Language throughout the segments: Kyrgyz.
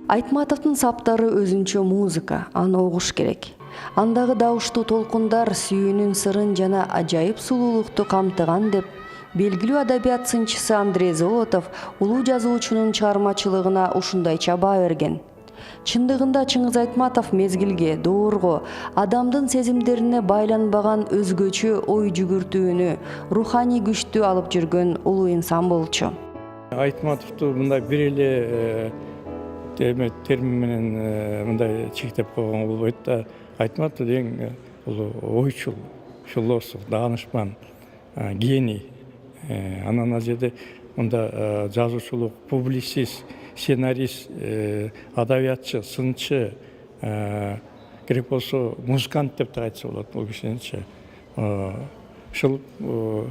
Айтматовдун саптары өзүнчө музыка, аны угуш керек. Андагы дауыштуу толкундар сүйүүнүн сырын жана ажайып сулуулукту камтыган деп белгилүү адабият сынчысы Андрей Золотов улуу жазуучунун чыгармачылыгына ушундайча баа берген. Чындыгында Чыңгыз Айтматов мезгилге, доорго, адамдын сезимдерине байланбаган өзгөчө ой жүгүртүүнү, руханий күчтү алып жүргөн улуу инсан болчу. Айтматовду мындай бир эле термин менен мындай чектеп койгонго болбойт да. Айтматов деген ойчул, философ, даанышман, гений. Анан ал жерде мында жазуучулук, публицист, сценарист, адабиятчы, сынчы, керек болсо музыкант деп да айтса болот бул кишиничи. Ушул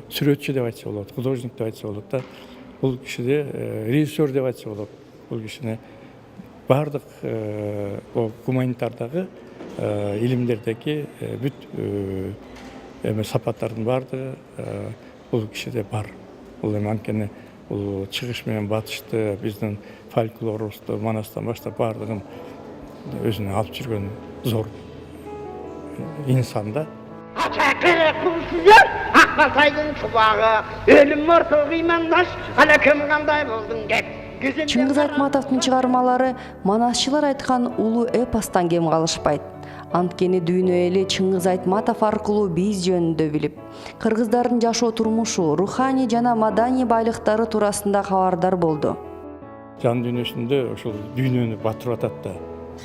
сүрөтчү деп айтса болот, художник деп айтса болот да. Бул кишиде режиссер деп айтса болот. Бул кишине бардык гуманитардагы илимдердеги бүт сапаттардын бардыгы бул кишиде бар. Бул эми анткени бул чыгыш менен батышты, биздин фольклорубузду манастан баштап бардыгын өзүнө алып жүргөн зор инсан да. Керек булсуздар, Акбалтайдын чубагы, өлүм морту кыймандаш, ала ким кандай болдуң деп. Чыңгыз Айтматовдун чыгармалары манасчылар айткан улуу эпостон кем калышпайт. Анткени дүйнө эли Чыңгыз Айтматов аркылуу биз жөнүндө билип, кыргыздардын жашоо турмушу, руханий жана маданий байлыктары туурасында кабардар болду. Жан дүйнөсүндө ошол дүйнөнү батырып атат да,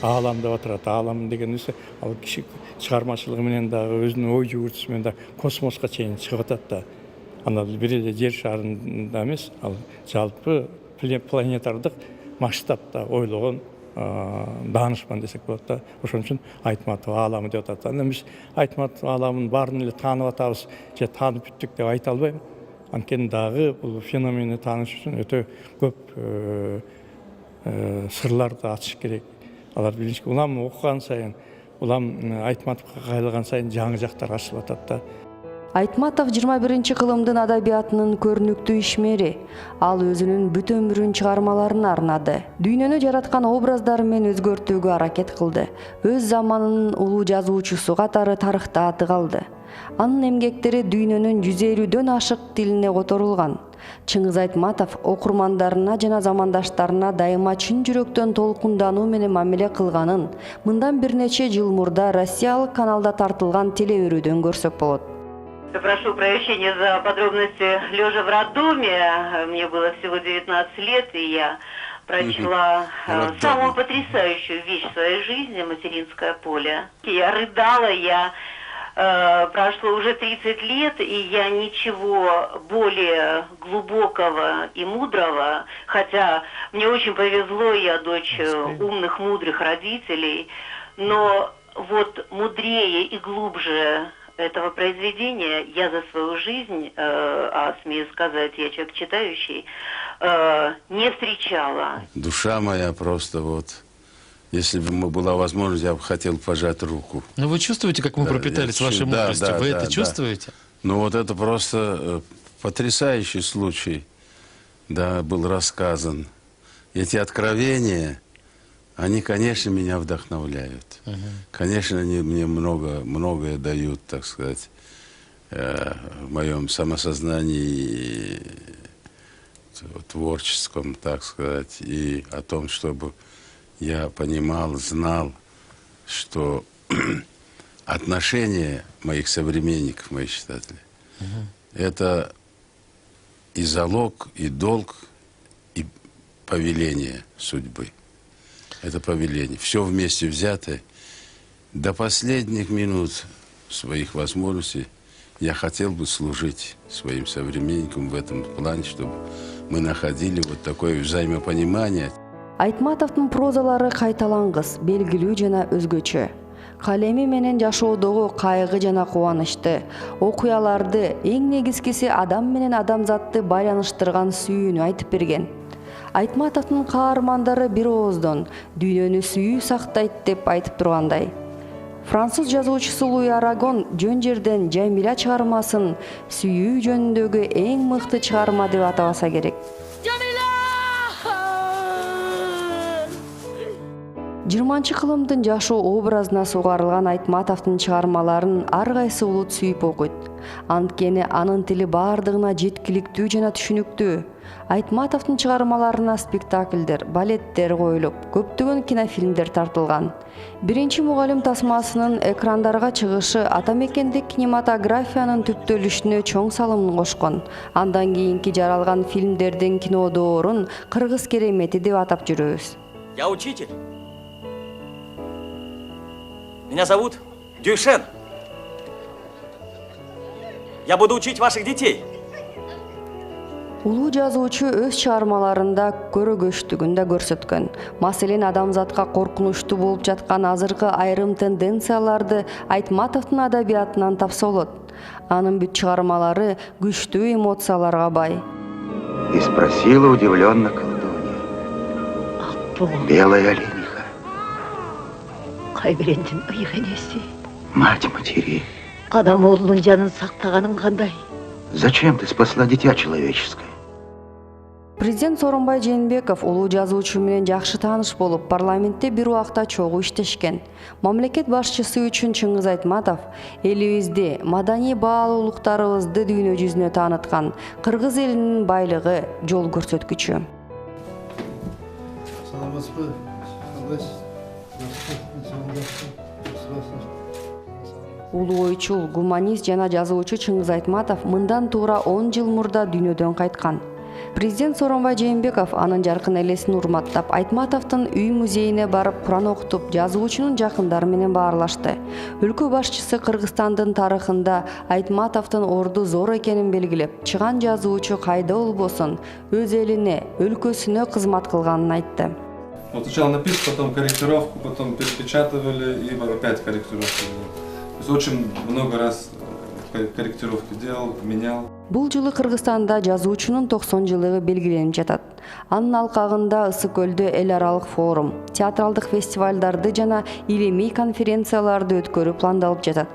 аалам деп атат. Аалам деген нерсе ал киши чыгармачылыгы менен дагы өзүнүн ой жүгүртүүсү менен да космоско чейин чыгып атат да. Анан бир эле жер шарында эмес, ал жалпы планетардык масштабта ойлогон даанышман десек болот да. Ошон үчүн Айтматов ааламы деп атат. Анан биз Айтматов ааламын баарын эле таанып атабыз же таанып бүттүк деп айта албайм. Анткени дагы бул феноменди тааныш үчүн өтө көп сырларды ачыш керек. Алар билиш керек. Улам окуган сайын, улам Айтматовго кайлаган сайын жаңы жактар ачылып атат да. Айтматов 21-кылымдын адабиятынын көрүнүктүү ишмери. Ал өзүнүн бүт өмүрүн чыгармаларына арнады. Дүйнөнү жараткан образдары менен өзгөртүүгө аракет кылды. Өз заманынын улуу жазуучусу катары тарыхта аты калды. Анын эмгектери дүйнөнүн 150дөн ашык тилине которулган. Чыңгыз Айтматов окурмандарына жана замандаштарына дайыма чын жүрөктөн толкундануу менен мамиле кылганын мындан бир нече жыл мурда Россиялык каналда тартылган телеөрүүдөн көрсөк болот. Прошу прощения за подробности. Лежа в роддоме, мне было всего 19 лет, и я прочла самую потрясающую вещь в своей жизни «Материнское поле». Я рыдала, прошло уже 30 лет, и я ничего более глубокого и мудрого, хотя мне очень повезло, я дочь умных, мудрых родителей, но вот мудрее и глубже этого произведения я за свою жизнь, а смею сказать, я человек читающий, не встречала. Душа моя просто вот, если бы была возможность, я бы хотел пожать руку. Но вы чувствуете, как мы пропитались вашей мудростью? Вы это чувствуете? Ну вот это просто потрясающий случай, да, был рассказан. Эти откровения, они, конечно, меня вдохновляют. Конечно, они мне многое дают, так сказать, в моем самосознании творческом, так сказать, и о том, чтобы я понимал, знал, что отношения моих современников, моих читателей, это и залог, и долг, и повеление судьбы. Это повеление. Все вместе взятое. До последних минут своих возможностей я хотел бы служить своим современникам в этом плане, чтобы мы находили вот такое взаимопонимание. Айтматовдун прозалары кайталангыс, белгилүү жана өзгөчө. Калеми менен жашоодогу кайгы жана кубанычты, окуяларды, эң негизгиси адам менен адамзатты байланыштырган сүйүүнү айтып берген. Айтматовдун каармандары бир ооздон дүйнөнү сүйүү сактайт деп айтып тургандай. Француз жазуучусу Луи Арагон жөн жерден Жамиля чыгармасын сүйүү жөнүндөгү эң мыкты чыгарма деп атабаса керек. 20-кылымдын жашоо образына сугарылган Айтматовдун чыгармаларын ар кайсы улут сүйүп окуйт. Анткени анын тили бардыгына жеткиликтүү жана түшүнүктүү. Айтматовдун чыгармаларына спектакльдер, балеттер коюлуп, көптөгөн кинофильмдер тартылган. Биринчи мугалим тасмасынын экрандарга чыгышы ата мекендик кинематографиянын түптөлүшүнө чоң салымын кошкон. Андан кийинки жаралган фильмдердин кинодоорун кыргыз керемети деп атап жүрөбүз. Я учитель. Меня зовут Дюшен. Я буду учить ваших детей. Улуу жазуучу өз чыгармаларында көрөгөчтүгүн да көрсөткөн. Маселен, адамзатка коркунучтуу болуп жаткан азыркы айрым тенденцияларды Айтматовдун адабиятынан тапса болот. Анын бүт чыгармалары күчтүү эмоцияларга бай. И спросила удивленно колдунья. Белая олениха. Кайберендин ыйык энеси. Мать матери. Адам оолунун жанын сактаганың кандай? Зачем ты спасла дитя человеческое? Президент Сооронбай Жээнбеков улуу жазуучу менен жакшы тааныш болуп, парламентте бир убакта чогуу иштешкен. Мамлекет башчысы үчүн Чыңгыз Айтматов элибизди, маданий баалуулуктарыбызды дүйнө жүзүнө тааныткан, кыргыз элинин байлыгы, жол көрсөткүчү. Улуу ойчул, гуманист жана жазуучу Чыңгыз Айтматов мындан туура 10 жыл мурда дүйнөдөн кайткан. Президент Сооронбай Жээнбеков анын жаркын элесин урматтап, Айтматовдун үй музейине барып Куран окутуп, жазуучунун жакындары менен баарлашты. Өлкө башчысы Кыргызстандын тарыхында Айтматовдун орду зор экенин белгилеп, чыган жазуучу кайда болбосун өз элине, өлкөсүнө кызмат кылганын айтты. Вот сначала написку, потом корректировку, потом перепечатывали и опять корректировку. То есть очень много раз корректировки делал, менял. Бул жылы Кыргызстанда жазуучунун 90 жылыгы белгиленип жатат. Анын алкагында Ысык көлдө эл аралык форум, театралдык фестивалдарды жана илимий конференцияларды өткөрүү пландалып жатат.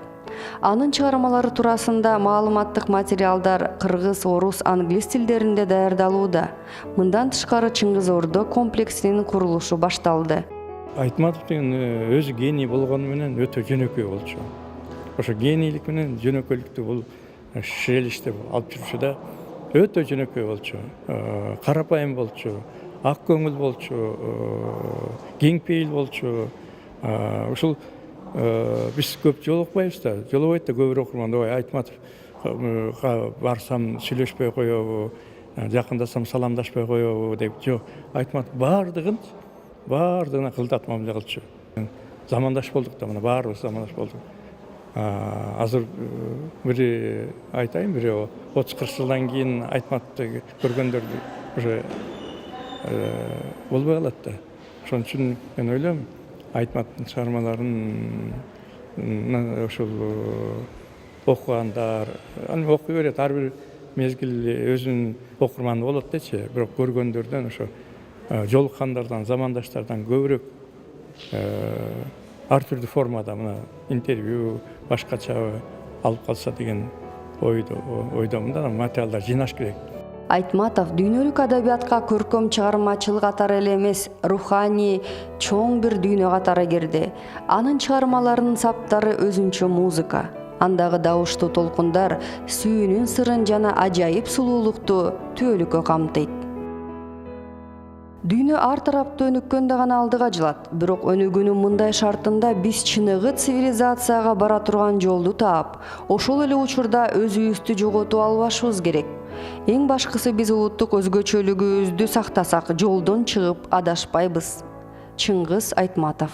Анын чыгармалары туурасында маалыматтык материалдар кыргыз, орус, англис тилдеринде даярдалууда. Мындан тышкары Чыңгыз Ордо комплексинин курулушу башталды. Айтматов деген өзү гений болгону менен өтө жөнөкөй болчу. Ошо генийлик менен жөнөкөйлүктү бул шиелиште алып жүрчү да, өтө жөнөкөй болчу, карапайым болчу, ак көңүл болчу, кең пейил болчу. Ушул биз көп жолукпайбыз да, жолубайт да көбүрөөк окурман. Ой, Айтматовго барсам сүйлөшпөй коебу, жакындасам саламдашпай коебу деп. Жок, Айтматов бардыгына кылдат мамиле кылчу. Замандаш болдук да, мына баарыбыз замандаш болдук. Азыр бири айтайын, бири 30-40 жылдан кийин Айтматовду көргөндөр уже болбой калат да. Ошон үчүн мен ойлойм, Айтматовдун чыгармаларын ошол окугандар, аны окуй берет, ар бир мезгил өзүнүн окурманы болот дечи, бирок көргөндөрдөн ошо жолуккандардан, замандаштардан көбүрөөк ар түрдүү формада мына интервью башкача алып калса деген ойдомун да, материалдар жыйнаш керек. Айтматов дүйнөлүк адабиятка көркөм чыгармачылык катары эле эмес, руханий чоң бир дүйнө катары кирди. Анын чыгармаларынын саптары өзүнчө музыка. Андагы дауыштуу толкундар сүйүүнүн сырын жана ажайып сулуулукту түбөлүккө камтыйт. Дүйнө ар тараптуу өнүккөндө гана алдыга жылат. Бирок өнүгүүнүн мындай шартында биз чыныгы цивилизацияга бара турган жолду таап, ошол эле учурда өзүбүздү жоготуп албашыбыз керек. Эң башкысы биз улуттук өзгөчөлүгүбүздү сактасак, жолдон чыгып адашпайбыз. Чыңгыз Айтматов.